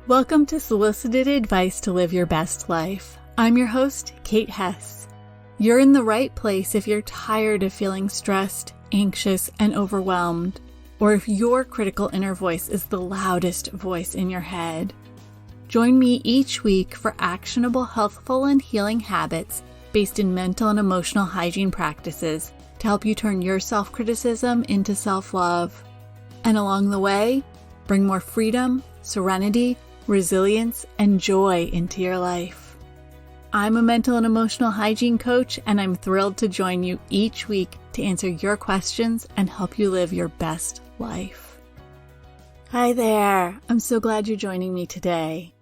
Welcome to Solicited Advice to Live Your Best Life. I'm your host, Kate Hess. You're in the right place if you're tired of feeling stressed, anxious, and overwhelmed, or if your critical inner voice is the loudest voice in your head. Join me each week for actionable, healthful, and healing habits based in mental and emotional hygiene practices to help you turn your self-criticism into self-love. And along the way, bring more freedom, serenity, resilience, and joy into your life. I'm a mental and emotional hygiene coach, and I'm thrilled to join you each week to answer your questions and help you live your best life. Hi there. I'm so glad you're joining me today.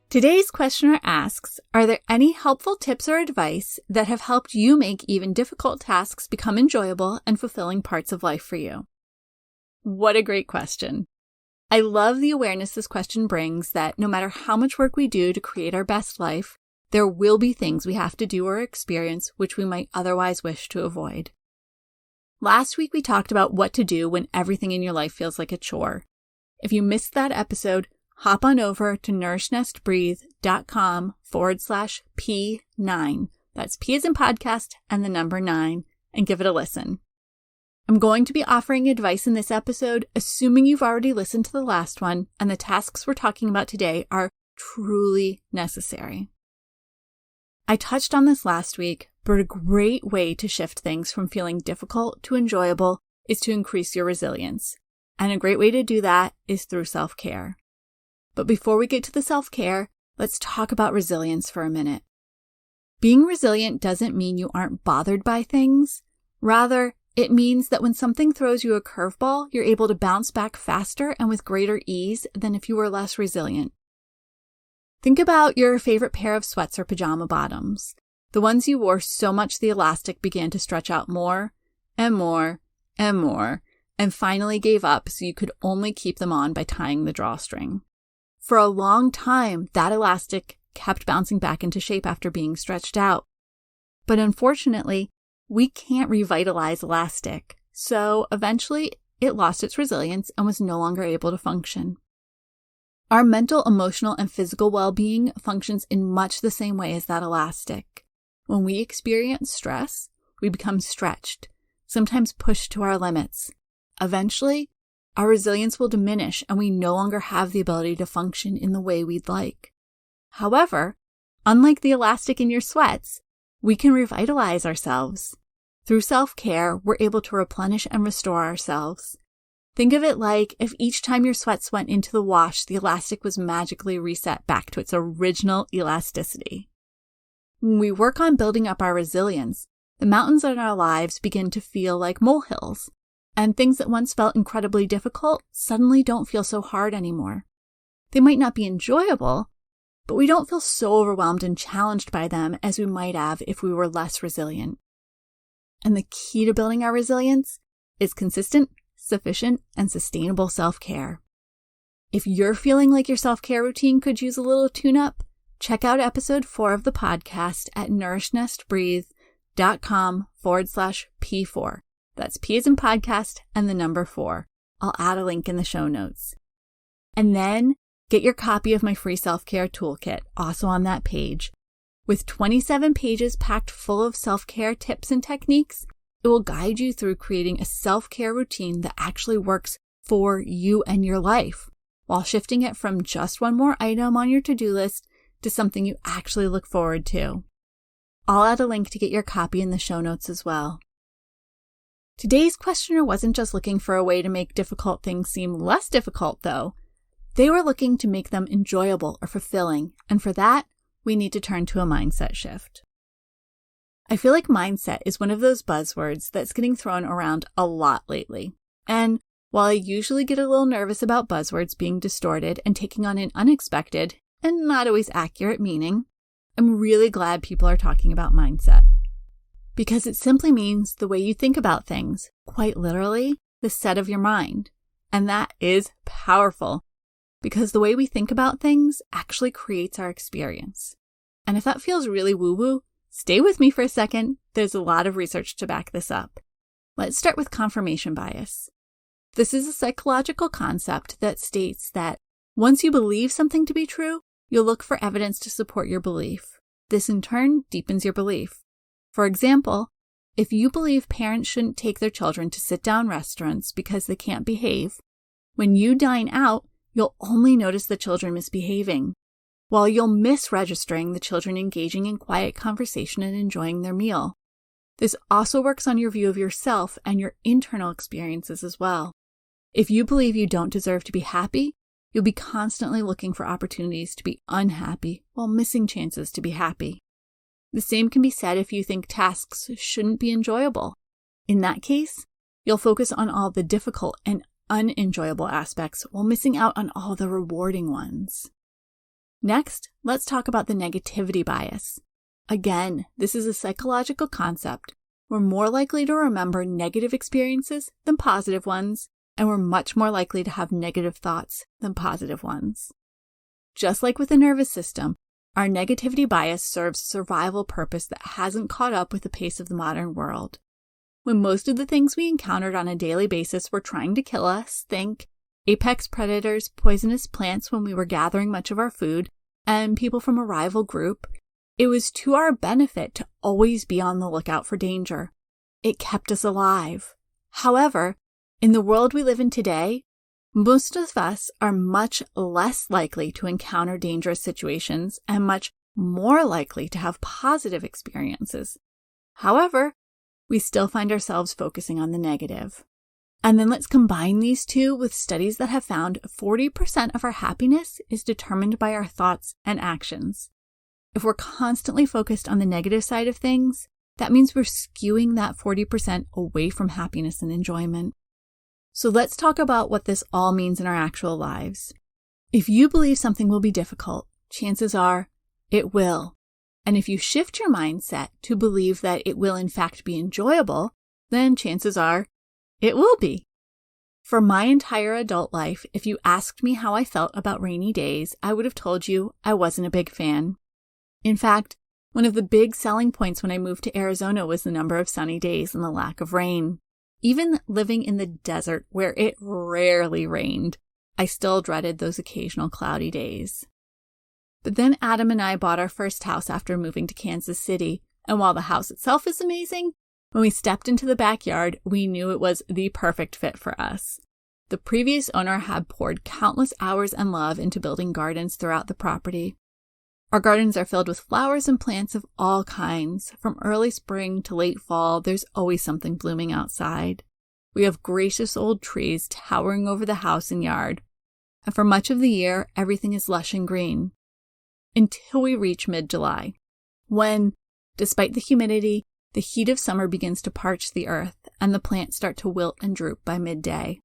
Today's questioner asks, are there any helpful tips or advice that have helped you make even difficult tasks become enjoyable and fulfilling parts of life for you? What a great question. I love the awareness this question brings that no matter how much work we do to create our best life, there will be things we have to do or experience which we might otherwise wish to avoid. Last week we talked about what to do when everything in your life feels like a chore. If you missed that episode, hop on over to nourishnestbreathe.com/P9. That's P as in podcast and the number 9, and give it a listen. I'm going to be offering advice in this episode, assuming you've already listened to the last one, and the tasks we're talking about today are truly necessary. I touched on this last week, but a great way to shift things from feeling difficult to enjoyable is to increase your resilience. And a great way to do that is through self-care. But before we get to the self-care, let's talk about resilience for a minute. Being resilient doesn't mean you aren't bothered by things. Rather, it means that when something throws you a curveball, you're able to bounce back faster and with greater ease than if you were less resilient. Think about your favorite pair of sweats or pajama bottoms, the ones you wore so much the elastic began to stretch out more and more and more, and finally gave up so you could only keep them on by tying the drawstring. For a long time, that elastic kept bouncing back into shape after being stretched out. But unfortunately, we can't revitalize elastic, so eventually it lost its resilience and was no longer able to function. Our mental, emotional, and physical well-being functions in much the same way as that elastic. When we experience stress, we become stretched, sometimes pushed to our limits. Eventually, our resilience will diminish and we no longer have the ability to function in the way we'd like. However, unlike the elastic in your sweats, we can revitalize ourselves. Through self-care, we're able to replenish and restore ourselves. Think of it like if each time your sweats went into the wash, the elastic was magically reset back to its original elasticity. When we work on building up our resilience, the mountains in our lives begin to feel like molehills, and things that once felt incredibly difficult suddenly don't feel so hard anymore. They might not be enjoyable, but we don't feel so overwhelmed and challenged by them as we might have if we were less resilient. And the key to building our resilience is consistent, sufficient, and sustainable self-care. If you're feeling like your self-care routine could use a little tune-up, check out episode 4 of the podcast at nourishnestbreathe.com/P4. That's P as in podcast and the number 4. I'll add a link in the show notes. And then get your copy of my free self-care toolkit, also on that page. With 27 pages packed full of self-care tips and techniques, it will guide you through creating a self-care routine that actually works for you and your life, while shifting it from just one more item on your to-do list to something you actually look forward to. I'll add a link to get your copy in the show notes as well. Today's questioner wasn't just looking for a way to make difficult things seem less difficult, though. They were looking to make them enjoyable or fulfilling, and for that, we need to turn to a mindset shift. I feel like mindset is one of those buzzwords that's getting thrown around a lot lately. And while I usually get a little nervous about buzzwords being distorted and taking on an unexpected and not always accurate meaning, I'm really glad people are talking about mindset. Because it simply means the way you think about things, quite literally, the set of your mind. And that is powerful. Because the way we think about things actually creates our experience. And if that feels really woo-woo, stay with me for a second. There's a lot of research to back this up. Let's start with confirmation bias. This is a psychological concept that states that Once you believe something to be true, you'll look for evidence to support your belief. This in turn deepens your belief. For example, if you believe parents shouldn't take their children to sit-down restaurants because they can't behave, when you dine out, you'll only notice the children misbehaving, while you'll miss registering the children engaging in quiet conversation and enjoying their meal. This also works on your view of yourself and your internal experiences as well. If you believe you don't deserve to be happy, you'll be constantly looking for opportunities to be unhappy while missing chances to be happy. The same can be said if you think tasks shouldn't be enjoyable. In that case, you'll focus on all the difficult and unenjoyable aspects while missing out on all the rewarding ones. Next, let's talk about the negativity bias. Again, this is a psychological concept. We're more likely to remember negative experiences than positive ones, and we're much more likely to have negative thoughts than positive ones. Just like with the nervous system, our negativity bias serves a survival purpose that hasn't caught up with the pace of the modern world. When most of the things we encountered on a daily basis were trying to kill us, think apex predators, poisonous plants when we were gathering much of our food, and people from a rival group, it was to our benefit to always be on the lookout for danger. It kept us alive. However, in the world we live in today, most of us are much less likely to encounter dangerous situations and much more likely to have positive experiences. However, we still find ourselves focusing on the negative. And then let's combine these two with studies that have found 40% of our happiness is determined by our thoughts and actions. If we're constantly focused on the negative side of things, that means we're skewing that 40% away from happiness and enjoyment. So let's talk about what this all means in our actual lives. If you believe something will be difficult, chances are it will. And if you shift your mindset to believe that it will in fact be enjoyable, then chances are it will be. For my entire adult life, if you asked me how I felt about rainy days, I would have told you I wasn't a big fan. In fact, one of the big selling points when I moved to Arizona was the number of sunny days and the lack of rain. Even living in the desert where it rarely rained, I still dreaded those occasional cloudy days. But then Adam and I bought our first house after moving to Kansas City, and while the house itself is amazing, when we stepped into the backyard, we knew it was the perfect fit for us. The previous owner had poured countless hours and love into building gardens throughout the property. Our gardens are filled with flowers and plants of all kinds. From early spring to late fall, there's always something blooming outside. We have gracious old trees towering over the house and yard. And for much of the year, everything is lush and green. Until we reach mid-July, when, despite the humidity, the heat of summer begins to parch the earth and the plants start to wilt and droop by midday.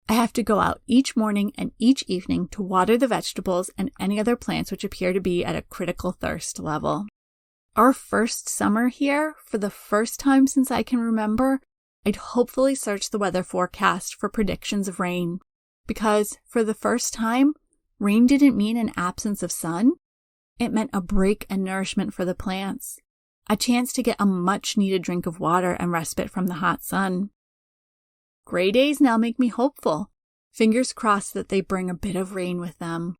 I have to go out each morning and each evening to water the vegetables and any other plants which appear to be at a critical thirst level. Our first summer here, for the first time since I can remember, I'd hopefully search the weather forecast for predictions of rain, because for the first time, rain didn't mean an absence of sun. It meant a break and nourishment for the plants, a chance to get a much-needed drink of water and respite from the hot sun. Gray days now make me hopeful. Fingers crossed that they bring a bit of rain with them.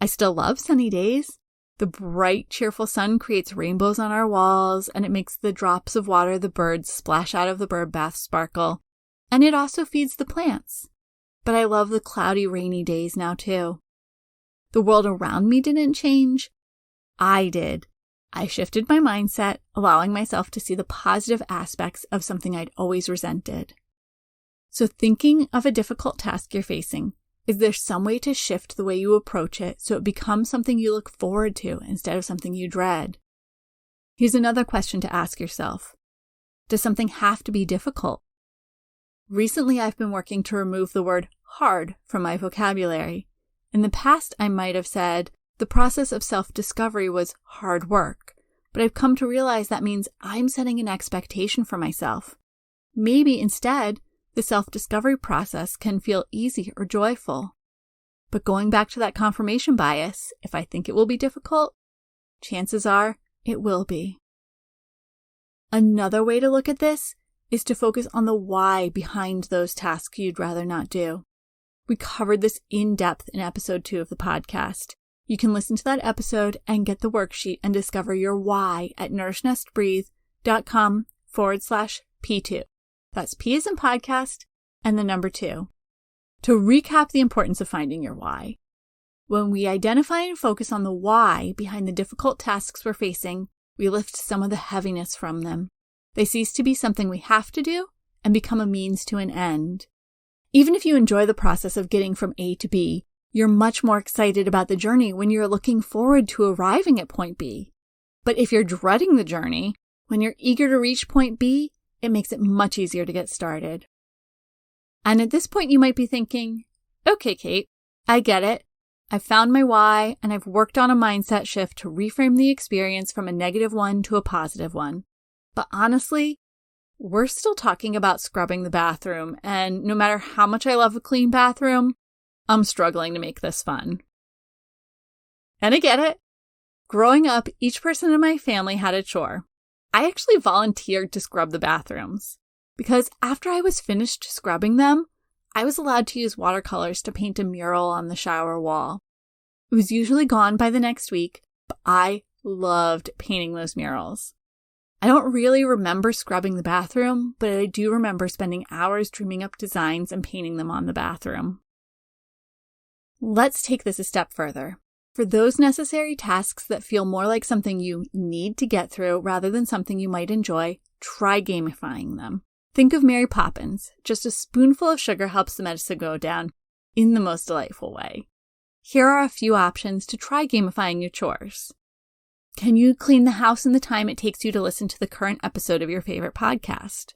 I still love sunny days. The bright, cheerful sun creates rainbows on our walls, and it makes the drops of water the birds splash out of the bird bath sparkle. And it also feeds the plants. But I love the cloudy, rainy days now too. The world around me didn't change. I did. I shifted my mindset, allowing myself to see the positive aspects of something I'd always resented. So thinking of a difficult task you're facing, is there some way to shift the way you approach it so it becomes something you look forward to instead of something you dread? Here's another question to ask yourself. Does something have to be difficult? Recently, I've been working to remove the word hard from my vocabulary. In the past, I might have said the process of self-discovery was hard work, but I've come to realize that means I'm setting an expectation for myself. Maybe instead, the self-discovery process can feel easy or joyful. But going back to that confirmation bias, if I think it will be difficult, chances are it will be. Another way to look at this is to focus on the why behind those tasks you'd rather not do. We covered this in depth in episode 2 of the podcast. You can listen to that episode and get the worksheet and discover your why at nourishnestabreathe.com/P2. That's P as in podcast and the number 2. To recap the importance of finding your why. When we identify and focus on the why behind the difficult tasks we're facing, we lift some of the heaviness from them. They cease to be something we have to do and become a means to an end. Even if you enjoy the process of getting from A to B, you're much more excited about the journey when you're looking forward to arriving at point B. But if you're dreading the journey, when you're eager to reach point B, it makes it much easier to get started. And at this point, you might be thinking, okay, Kate, I get it. I've found my why, and I've worked on a mindset shift to reframe the experience from a negative one to a positive one. But honestly, we're still talking about scrubbing the bathroom, and no matter how much I love a clean bathroom, I'm struggling to make this fun. And I get it. Growing up, each person in my family had a chore. I actually volunteered to scrub the bathrooms, because after I was finished scrubbing them, I was allowed to use watercolors to paint a mural on the shower wall. It was usually gone by the next week, but I loved painting those murals. I don't really remember scrubbing the bathroom, but I do remember spending hours dreaming up designs and painting them on the bathroom. Let's take this a step further. For those necessary tasks that feel more like something you need to get through rather than something you might enjoy, try gamifying them. Think of Mary Poppins. Just a spoonful of sugar helps the medicine go down in the most delightful way. Here are a few options to try gamifying your chores. Can you clean the house in the time it takes you to listen to the current episode of your favorite podcast?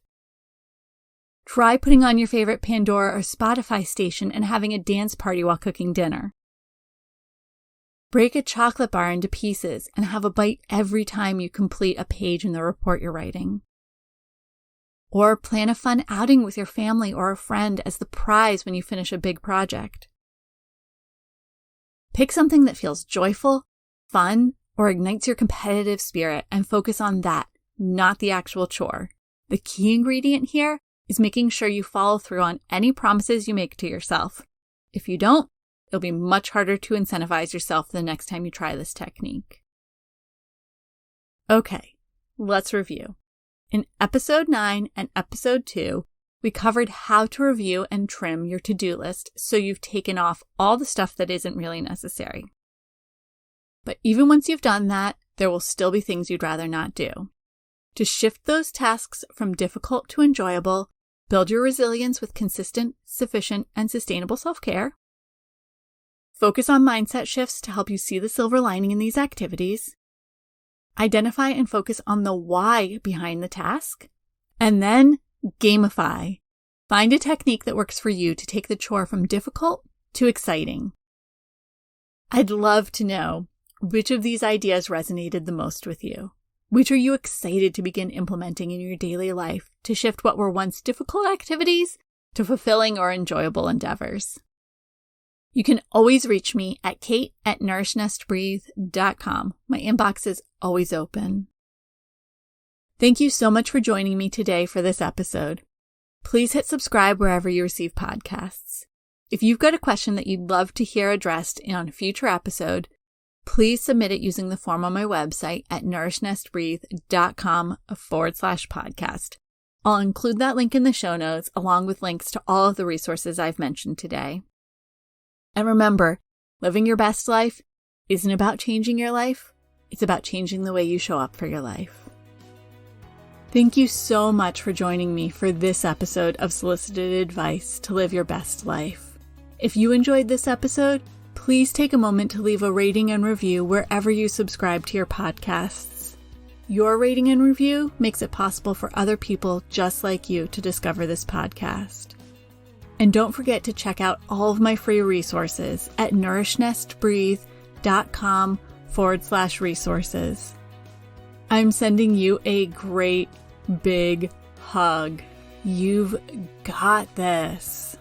Try putting on your favorite Pandora or Spotify station and having a dance party while cooking dinner. Break a chocolate bar into pieces and have a bite every time you complete a page in the report you're writing. Or plan a fun outing with your family or a friend as the prize when you finish a big project. Pick something that feels joyful, fun, or ignites your competitive spirit and focus on that, not the actual chore. The key ingredient here is making sure you follow through on any promises you make to yourself. If you don't, it'll be much harder to incentivize yourself the next time you try this technique. Okay, let's review. In episode 9 and episode 2, we covered how to review and trim your to-do list so you've taken off all the stuff that isn't really necessary. But even once you've done that, there will still be things you'd rather not do. To shift those tasks from difficult to enjoyable, build your resilience with consistent, sufficient, and sustainable self-care. Focus on mindset shifts to help you see the silver lining in these activities. Identify and focus on the why behind the task. And then gamify. Find a technique that works for you to take the chore from difficult to exciting. I'd love to know which of these ideas resonated the most with you. Which are you excited to begin implementing in your daily life to shift what were once difficult activities to fulfilling or enjoyable endeavors? You can always reach me at kate@nourishnestabreathe.com. My inbox is always open. Thank you so much for joining me today for this episode. Please hit subscribe wherever you receive podcasts. If you've got a question that you'd love to hear addressed on a future episode, please submit it using the form on my website at nourishnestabreathe.com/podcast. I'll include that link in the show notes along with links to all of the resources I've mentioned today. And remember, living your best life isn't about changing your life. It's about changing the way you show up for your life. Thank you so much for joining me for this episode of Solicited Advice to Live Your Best Life. If you enjoyed this episode, please take a moment to leave a rating and review wherever you subscribe to your podcasts. Your rating and review makes it possible for other people just like you to discover this podcast. And don't forget to check out all of my free resources at nourishnestabreathe.com/resources. I'm sending you a great big hug. You've got this.